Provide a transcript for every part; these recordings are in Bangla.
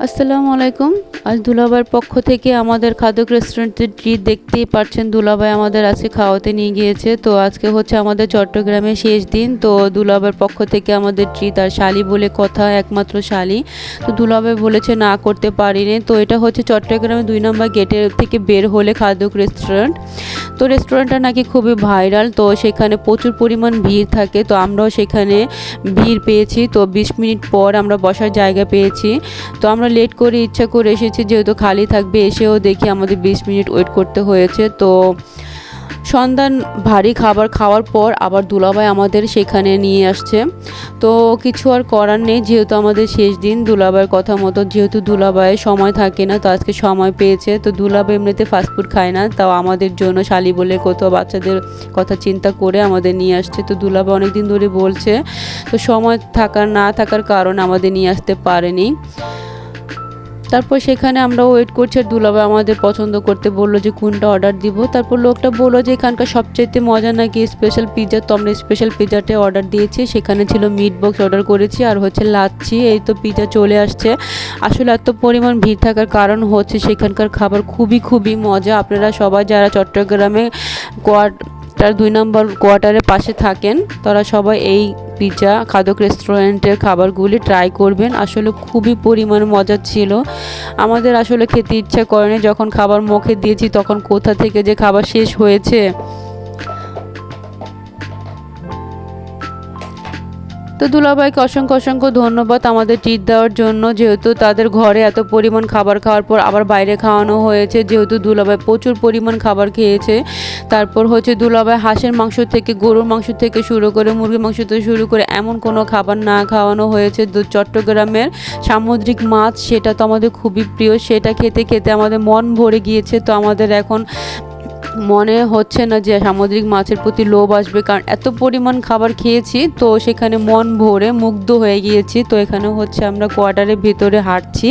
আসসালামু আলাইকুম। আজ দুলাভাইয়ের পক্ষ থেকে আমাদের খাদক রেস্টুরেন্টের ট্রিট দেখতেই পাচ্ছেন। দুলাভাই আমাদের আজকে খাওয়াতে নিয়ে গিয়েছে। তো আজকে হচ্ছে আমাদের চট্টগ্রামের শেষ দিন। তো দুলাভাইয়ের পক্ষ থেকে আমাদের ট্রিট, আর শালি বলে কথা, একমাত্র শালি। তো দুলাভাই বলেছে না করতে পারিনি। তো এটা হচ্ছে চট্টগ্রামের 2 নম্বর গেটের থেকে বের হলে খাদক রেস্টুরেন্ট। তো রেস্টুরেন্টটা নাকি খুবই ভাইরাল। তো সেখানে প্রচুর পরিমাণ ভিড় থাকে। তো আমরাও সেখানে ভিড় পেয়েছি। তো 20 মিনিট পর আমরা বসার জায়গা পেয়েছি। তো আমরা লেট করে ইচ্ছা করে এসেছি, যেহেতু খালি থাকবে। এসেও দেখি আমাদের 20 মিনিট ওয়েট করতে হয়েছে। তো সন্ধ্যার ভারী খাবার খাওয়ার পর আবার দুলাভাই আমাদের সেখানে নিয়ে আসছে। তো কিছু আর করার নেই, যেহেতু আমাদের শেষ দিন। দুলাভাইয়ের কথা মতো যেহেতু দুলাভাইয়ের সময় থাকে না, তো আজকে সময় পেয়েছে। তো দুলাভাই এমনিতে ফাস্টফুড খায় না, তাও আমাদের জন্য শালি বলে কোথাও বাচ্চাদের কথা চিন্তা করে আমাদের নিয়ে আসছে। তো দুলাভাই অনেক দিন ধরে বলছে, তো সময় না থাকার কারণে আমাদের নিয়ে আসতে পারেনি। তারপর সেখানে আমরা ওয়েট করছি, আর দুলাভাই আমাদের পছন্দ করতে বললো যে কোনটা অর্ডার দিব। তারপর লোকটা বললো যে এখানকার সবচাইতে মজা নাকি স্পেশাল পিৎজা। তো আমরা স্পেশাল পিৎজাটাই অর্ডার দিয়েছি। সেখানে ছিল মিট বক্স অর্ডার করেছি, আর হচ্ছে লাচ্ছি। এই তো পিৎজা চলে আসছে। আসলে এত পরিমাণ ভিড় থাকার কারণ হচ্ছে সেখানকার খাবার খুবই মজা। আপনারা সবাই যারা চট্টগ্রামে 2 নম্বর কোয়ার্টারের পাশে থাকেন, তারা সবাই এই পিৎজা খাদক রেস্টুরেন্টের খাবারগুলি ট্রাই করবেন। আসলে খুবই পরিমাণ মজা ছিল। আমাদের আসলে খেতে ইচ্ছা করেনি, যখন খাবার মুখে দিয়েছি তখন কোথা থেকে যে খাবার শেষ হয়েছে। তো দুলাভাইকে অসংখ্য ধন্যবাদ আমাদের ট্রিট দেওয়ার জন্য। যেহেতু তাদের ঘরে এত পরিমাণ খাবার খাওয়ার পর আবার বাইরে খাওয়ানো হয়েছে, যেহেতু দুলাভাই প্রচুর পরিমাণ খাবার খেয়েছে। তারপর হচ্ছে দুলাভাই হাঁসের মাংস থেকে, গরুর মাংস থেকে শুরু করে, মুরগির মাংস থেকে শুরু করে এমন কোনো খাবার না খাওয়ানো হয়েছে। চট্টগ্রামের সামুদ্রিক মাছ, সেটা তো আমাদের খুবই প্রিয়। সেটা খেতে খেতে আমাদের মন ভরে গিয়েছে। তো আমাদের এখন মনে হচ্ছে না যে সামুদ্রিক মাছের প্রতি লোভ আসবে, কারণ এত পরিমাণ খাবার খেয়েছি। তো সেখানে মন ভরে মুগ্ধ হয়ে গিয়েছি। তো এখানে হচ্ছে আমরা কোয়ার্টারের ভিতরে হাঁটছি।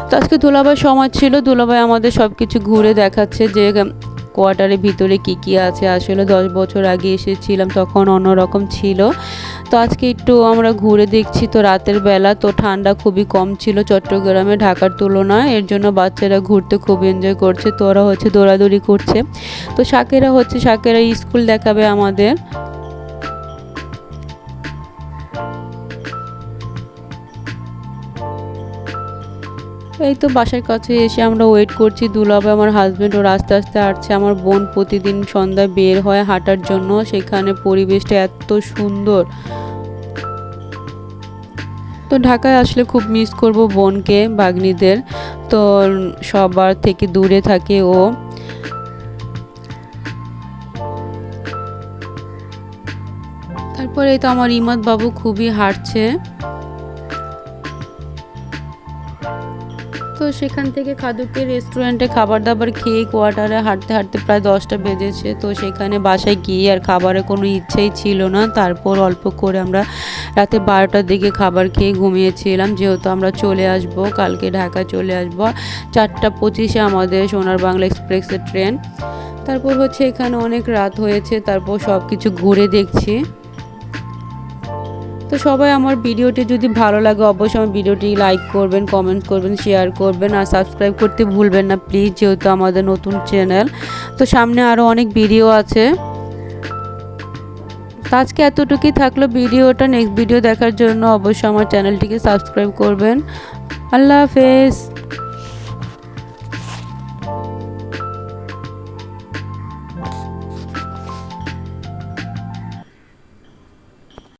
তো আজকে দুলাভাই সময় ছিল, দুলাভাই আমাদের সব কিছু ঘুরে দেখাচ্ছে যে কোয়ার্টারের ভিতরে কি আছে। আসলে 10 বছর আগে এসেছিলাম, তখন অন্যরকম ছিল। তো আজকে একটু আমরা ঘুরে দেখছি। তো রাতের বেলা, তো ঠান্ডা খুবই কম ছিল চট্টগ্রামে ঢাকার তুলনায়। এর জন্য বাচ্চারা ঘুরতে খুব এনজয় করছে। তো ওরা হচ্ছে দৌড়াদৌড়ি করছে। তো শাকেরা স্কুল দেখাবে আমাদের। এই তো বাসার কাছে এসে আমরা ওয়েট করছি। দুলাভাই আমার হাজব্যান্ড ওর আস্তে আস্তে হাঁটছে। আমার বোন প্রতিদিন সন্ধ্যায় বের হয় হাঁটার জন্য। সেখানে পরিবেশটা এত সুন্দর। তো ঢাকায় আসলে খুব মিস করব বোনকে, ভাগ্নিদের। তো সবার থেকে দূরে থাকে ও। তারপরে তো আমার ইমাদ বাবু খুবই হাঁটছে। তো সেখান থেকে খাদকের রেস্টুরেন্টে খাবার দাবার খেয়ে কোয়ার্টারে হাঁটতে প্রায় 10টা বেজেছে। তো সেখানে বাসায় গিয়ে আর খাবারের কোনো ইচ্ছাই ছিল না। তারপর অল্প করে আমরা রাতে 12টার দিকে খাবার খেয়ে ঘুমিয়েছিলাম, যেহেতু আমরা চলে আসব, কালকে ঢাকা চলে আসব। 4টা 25-এ আমাদের সোনার বাংলা এক্সপ্রেসের ট্রেন। তারপর হচ্ছে এখানে অনেক রাত হয়েছে। তারপর সব কিছু ঘুরে দেখছি। তো সবাই আমার ভিডিওটি যদি ভালো লাগে অবশ্যই আমার ভিডিওটি লাইক করবেন, কমেন্ট করবেন, শেয়ার করবেন, আর সাবস্ক্রাইব করতে ভুলবেন না প্লিজ, যেহেতু আমাদের নতুন চ্যানেল। তো সামনে আরও অনেক ভিডিও আছে। তো আজকে এতটুকুই থাকলো ভিডিওটা। নেক্সট ভিডিও দেখার জন্য অবশ্যই আমার চ্যানেলটিকে সাবস্ক্রাইব করবেন। আল্লাহ হাফেজ।